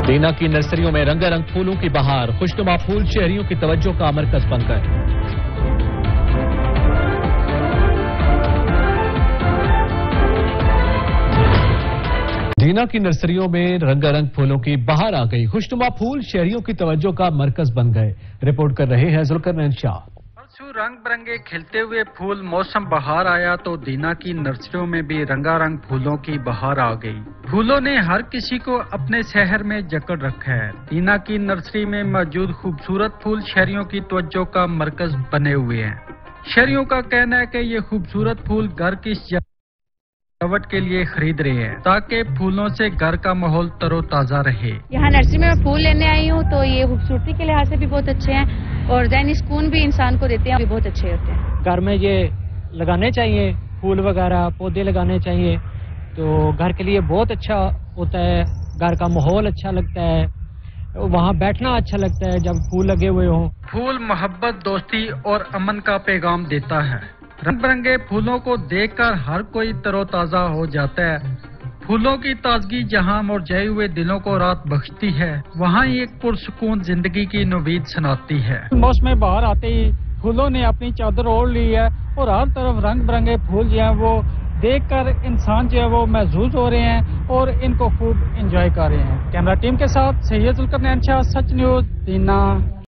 दीना की नर्सरियों में रंगारंग फूलों की बहार, खुशनुमा फूल शहरियों की तवज्जो का मरकज बन गए। दीना की नर्सरियों में रंगारंग फूलों की बहार आ गई, खुशनुमा फूल शहरियों की तवज्जो का मरकज बन गए। रिपोर्ट कर रहे हैं जुल्करनैन शाह। रंग बिरंगे खिलते हुए फूल, मौसम बहार आया तो दीना की नर्सरियों में भी रंगारंग फूलों की बहार आ गई। फूलों ने हर किसी को अपने शहर में जकड़ रखा है। दीना की नर्सरी में मौजूद खूबसूरत फूल शहरियों की तवज्जो का मरकज बने हुए हैं। शहरियों का कहना है कि ये खूबसूरत फूल घर की सजावट के लिए खरीद रहे हैं ताकि फूलों से घर का माहौल तरोताजा रहे। यहाँ नर्सरी में मैं फूल लेने आई हूँ तो ये खूबसूरती के लिहाज से भी बहुत अच्छे हैं और ज़हनी सुकून भी इंसान को देते हैं, भी बहुत अच्छे होते हैं। घर में ये लगाने चाहिए, फूल वगैरह पौधे लगाने चाहिए तो घर के लिए बहुत अच्छा होता है। घर का माहौल अच्छा लगता है, वहाँ बैठना अच्छा लगता है जब फूल लगे हुए हों। फूल मोहब्बत, दोस्ती और अमन का पैगाम देता है। रंग बिरंगे फूलों को देखकर हर कोई तरोताजा हो जाता है। फूलों की ताजगी जहां मुरझाए हुए दिलों को राहत बख्शती है, वहां एक पुरसुकून जिंदगी की नवीद सुनाती है। मौसम बाहर आते ही फूलों ने अपनी चादर ओढ़ ली है और हर तरफ रंग बिरंगे फूल जो हैं वो देखकर इंसान जो है वो महसूस हो रहे हैं और इनको खूब एंजॉय कर रहे हैं। कैमरा टीम के साथ सैयद जुल्करनैन शाह, सच न्यूज़, दीना।